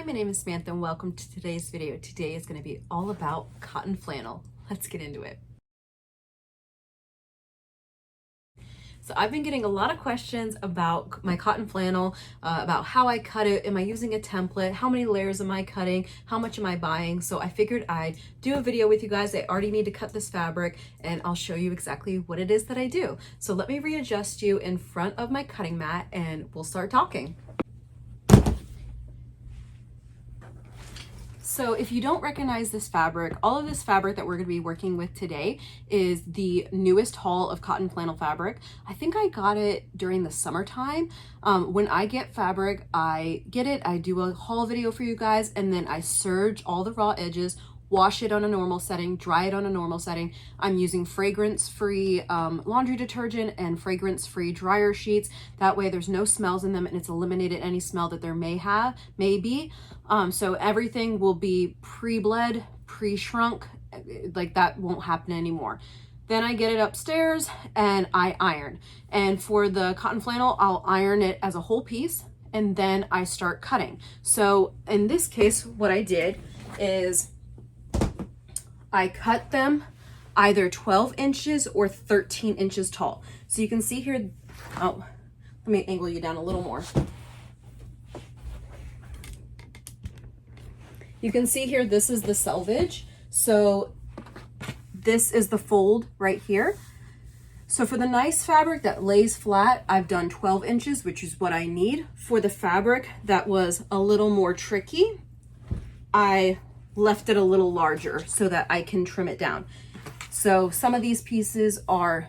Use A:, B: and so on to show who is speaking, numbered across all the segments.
A: my name is Samantha and welcome to today's video. Today is going to be all about cotton flannel. Let's get into it. So I've been getting a lot of questions about my cotton flannel, about how I cut it. Am I using a template? How many layers am I cutting? How much am I buying? So I figured I'd do a video with you guys. I already need to cut this fabric and I'll show you exactly what it is that I do. So let me readjust you in front of my cutting mat and we'll start talking. So if you don't recognize this fabric, all of this fabric that we're going to be working with today is the newest haul of cotton flannel fabric. I think I got it during the summertime. When I get fabric, I get it, I do a haul video for you guys, and then I serge all the raw edges, wash it on a normal setting, dry it on a normal setting. I'm using fragrance-free laundry detergent and fragrance-free dryer sheets. That way there's no smells in them and it's eliminated any smell that there may be. So everything will be pre-bled, pre-shrunk, like that won't happen anymore. Then I get it upstairs and I iron. And for the cotton flannel, I'll iron it as a whole piece and then I start cutting. So in this case, what I did is I cut them either 12 inches or 13 inches tall. So you can see here, oh, let me angle you down a little more. You can see here, this is the selvage. So this is the fold right here. So for the nice fabric that lays flat, I've done 12 inches, which is what I need. For the fabric that was a little more tricky, I left it a little larger so that I can trim it down. So some of these pieces are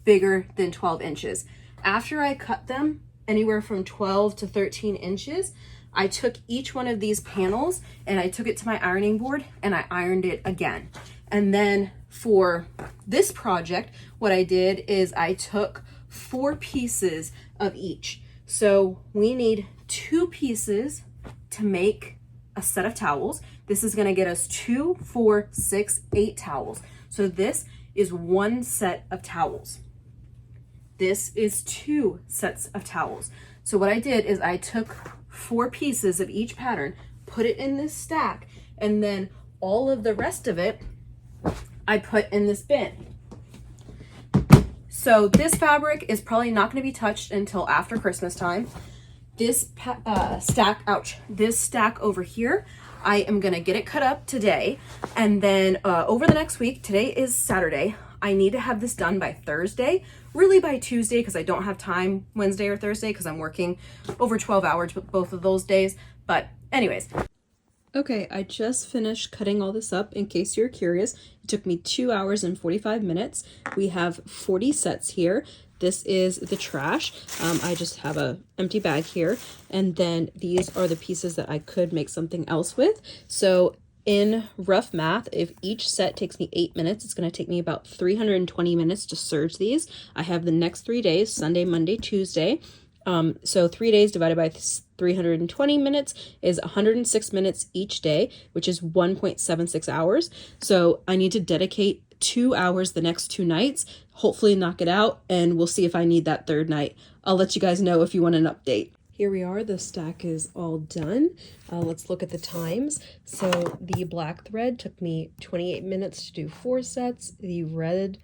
A: bigger than 12 inches. After I cut them anywhere from 12 to 13 inches, I took each one of these panels and I took it to my ironing board and I ironed it again. And then for this project, what I did is I took 4 pieces of each. So we need 2 pieces to make a set of towels. This is going to get us 2, 4, 6, 8 towels. So this is 1 set of towels. This is 2 sets of towels. So what I did is I took 4 pieces of each pattern, put it in this stack, and then all of the rest of it I put in this bin. So this fabric is probably not going to be touched until after Christmas time. This stack over here, I am gonna get it cut up today, and then over the next week, today is Saturday, I need to have this done by Thursday, really by Tuesday, because I don't have time Wednesday or Thursday because I'm working over 12 hours both of those days. But anyways. Okay, I just finished cutting all this up. In case you're curious, it took me 2 hours and 45 minutes. We have 40 sets here. This is the trash. I just have a empty bag here. And then these are the pieces that I could make something else with. So in rough math, if each set takes me 8 minutes, it's going to take me about 320 minutes to serge these. I have the next 3 days, Sunday, Monday, Tuesday. So 3 days divided by 320 minutes is 106 minutes each day, which is 1.76 hours. So I need to dedicate 2 hours the next 2 nights, hopefully knock it out, and we'll see if I need that 3rd night. I'll let you guys know if you want an update. Here we are, the stack is all done. Let's look at the times. So the black thread took me 28 minutes to do 4 sets. The red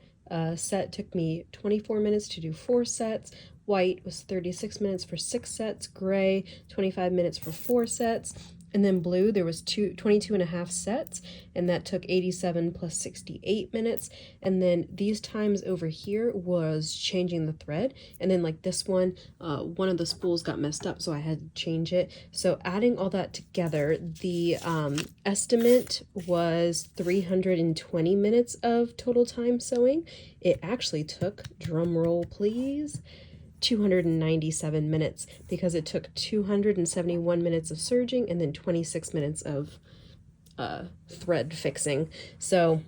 A: set took me 24 minutes to do 4 sets. White was 36 minutes for 6 sets. Gray, 25 minutes for 4 sets. And then blue, there was 22 and a half sets, and that took 87 plus 68 minutes. And then these times over here was changing the thread. And then like this one of the spools got messed up, so I had to change it. So adding all that together, the estimate was 320 minutes of total time sewing. It actually took, drum roll please, 297 minutes, because it took 271 minutes of serging and then 26 minutes of thread fixing. So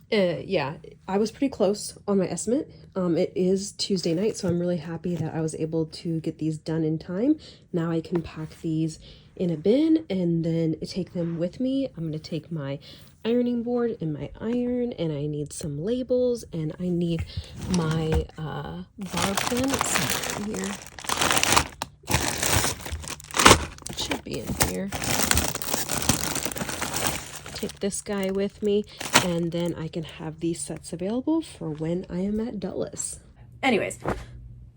A: yeah, I was pretty close on my estimate. It is Tuesday night, so I'm really happy that I was able to get these done in time. Now I can pack these in a bin and then take them with me. I'm going to take my ironing board and my iron, and I need some labels, and I need my bar pen. Let's see here.
B: should be in here. Take this guy with me, and then I can have these sets available for when I am at Dulles.
A: Anyways,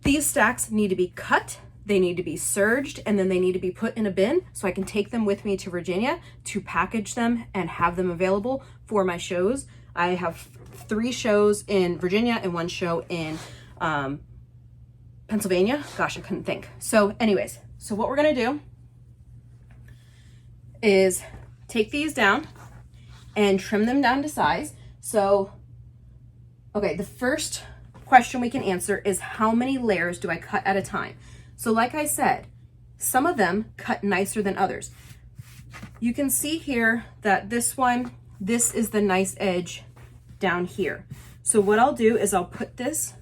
A: these stacks need to be cut, they need to be serged, and then they need to be put in a bin so I can take them with me to Virginia to package them and have them available for my shows. I have 3 shows in Virginia and 1 show in Pennsylvania. Gosh, I couldn't think. So anyways, so what we're gonna do is take these down and trim them down to size. So, okay, the first question we can answer is how many layers do I cut at a time? So like I said, some of them cut nicer than others. You can see here that this one, this is the nice edge down here. So what I'll do is I'll put this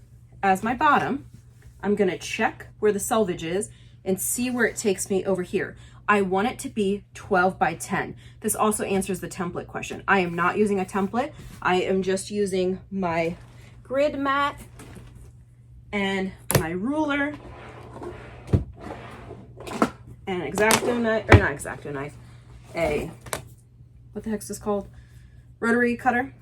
A: as my bottom. I'm gonna check where the selvage is and see where it takes me over here. I want it to be 12 by 10. This also answers the template question. I am not using a template. I am just using my grid mat and my ruler and an X-Acto knife, or not X-Acto knife, what the heck's this called? Rotary cutter.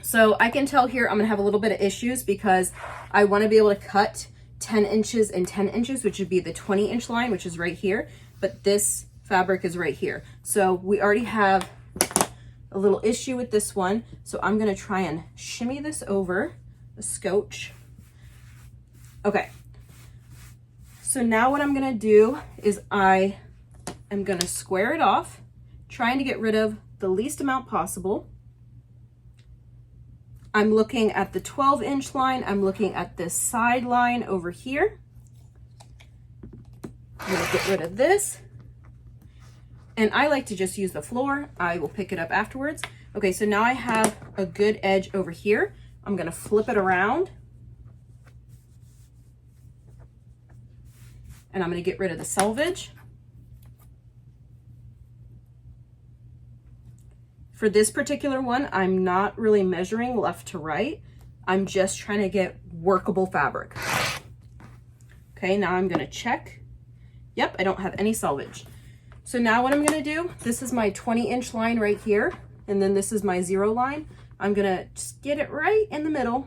A: So I can tell here I'm gonna have a little bit of issues because I wanna be able to cut 10 inches and 10 inches, which would be the 20-inch line, which is right here. But this fabric is right here. So we already have a little issue with this one. So I'm gonna try and shimmy this over the scotch. Okay. So now what I'm gonna do is I am gonna square it off, trying to get rid of the least amount possible. I'm looking at the 12-inch line. I'm looking at this side line over here. I'm gonna get rid of this. And I like to just use the floor. I will pick it up afterwards. Okay, so now I have a good edge over here. I'm gonna flip it around. And I'm gonna get rid of the selvage. For this particular one, I'm not really measuring left to right. I'm just trying to get workable fabric. Okay, now I'm gonna check. Yep, I don't have any selvage. So now what I'm gonna do, this is my 20-inch line right here, and then this is my 0 line. I'm gonna just get it right in the middle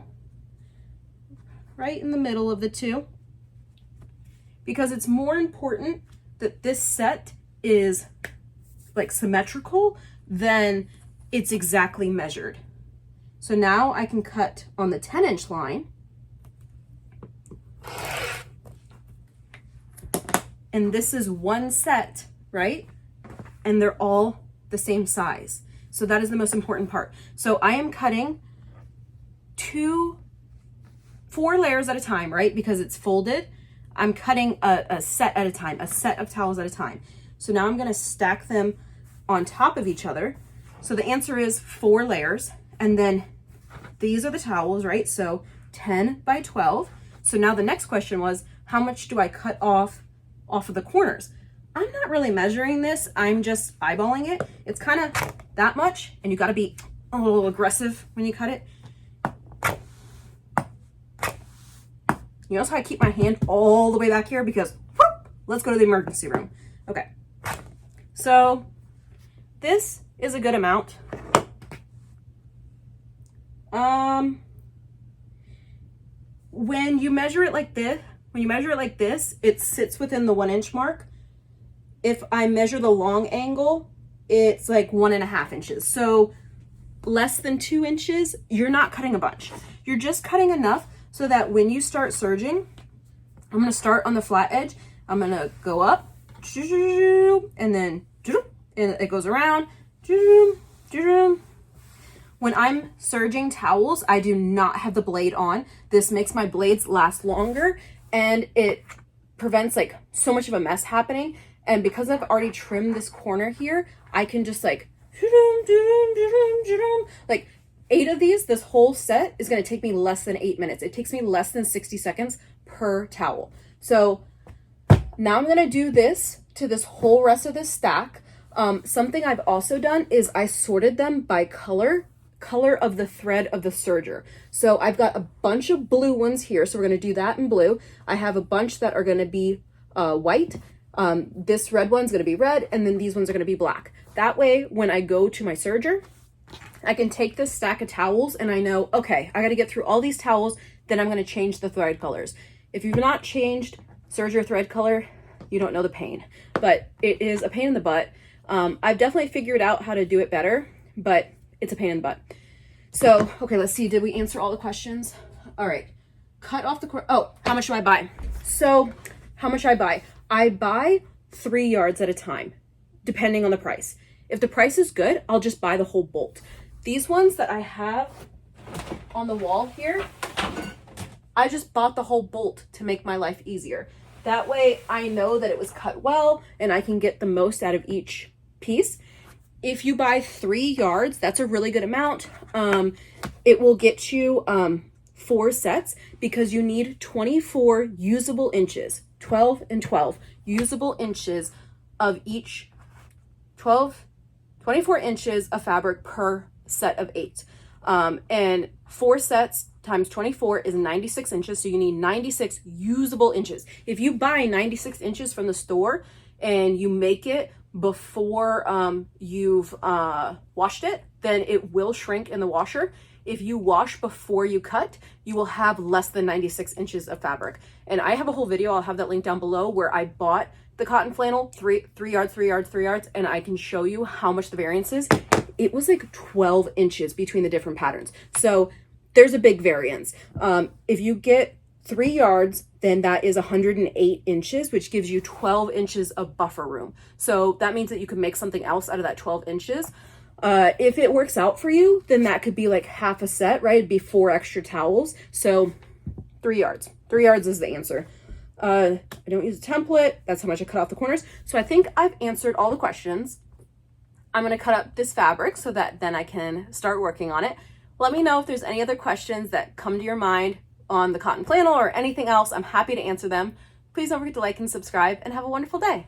A: of the two, because it's more important that this set is like symmetrical than it's exactly measured. So now I can cut on the 10-inch line. And this is one set, right? And they're all the same size. So that is the most important part. So I am cutting 4 layers at a time, right? Because it's folded. I'm cutting a set at a time, a set of towels at a time. So now I'm gonna stack them on top of each other. So the answer is 4 layers. And then these are the towels, right? So 10 by 12. So now the next question was, how much do I cut off of the corners? I'm not really measuring this. I'm just eyeballing it. It's kind of that much, and you got to be a little aggressive when you cut it. You notice how I keep my hand all the way back here because whoop, let's go to the emergency room. Okay. So this is a good amount. When you measure it like this, it sits within the 1-inch mark. If I measure the long angle, it's like 1.5 inches. So less than 2 inches, you're not cutting a bunch. You're just cutting enough so that when you start serging, I'm gonna start on the flat edge. I'm gonna go up, and then and it goes around. When I'm serging towels, I do not have the blade on. This makes my blades last longer, and it prevents like so much of a mess happening. And because I've already trimmed this corner here, I can just like 8 of these. This whole set is going to take me less than 8 minutes. It takes me less than 60 seconds per towel. So now I'm going to do this to this whole rest of this stack. Something I've also done is I sorted them by color of the thread of the serger. So I've got a bunch of blue ones here, so we're going to do that in blue. I have a bunch that are going to be white. This red one's going to be red, and then these ones are going to be black. That way, when I go to my serger, I can take this stack of towels and I know, okay, I got to get through all these towels, then I'm going to change the thread colors. If you've not changed serger thread color, you don't know the pain, but it is a pain in the butt. I've definitely figured out how to do it better, but it's a pain in the butt. So, okay, let's see. Did we answer all the questions? All right. Cut off the, oh, how much do I buy? So how much I buy? I buy 3 yards at a time, depending on the price. If the price is good, I'll just buy the whole bolt. These ones that I have on the wall here, I just bought the whole bolt to make my life easier. That way I know that it was cut well and I can get the most out of each piece. If you buy 3 yards, that's a really good amount. It will get you 4 sets because you need 24 usable inches, 12 and 12 usable inches of each 24 inches of fabric per set of 8. And 4 sets times 24 is 96 inches. So you need 96 usable inches. If you buy 96 inches from the store and you make it before you've washed it, then it will shrink in the washer. If you wash before you cut, you will have less than 96 inches of fabric. And I have a whole video, I'll have that link down below, where I bought the cotton flannel, 3 yards, 3 yards, 3 yards, and I can show you how much the variance is. It was like 12 inches between the different patterns. So there's a big variance. If you get 3 yards, then that is 108 inches, which gives you 12 inches of buffer room. So that means that you can make something else out of that 12 inches. If it works out for you, then that could be like half a set, right? It'd be 4 extra towels. So 3 yards. 3 yards is the answer. I don't use a template. That's how much I cut off the corners. So I think I've answered all the questions. I'm going to cut up this fabric so that then I can start working on it. Let me know if there's any other questions that come to your mind on the cotton flannel or anything else. I'm happy to answer them. Please don't forget to like and subscribe and have a wonderful day.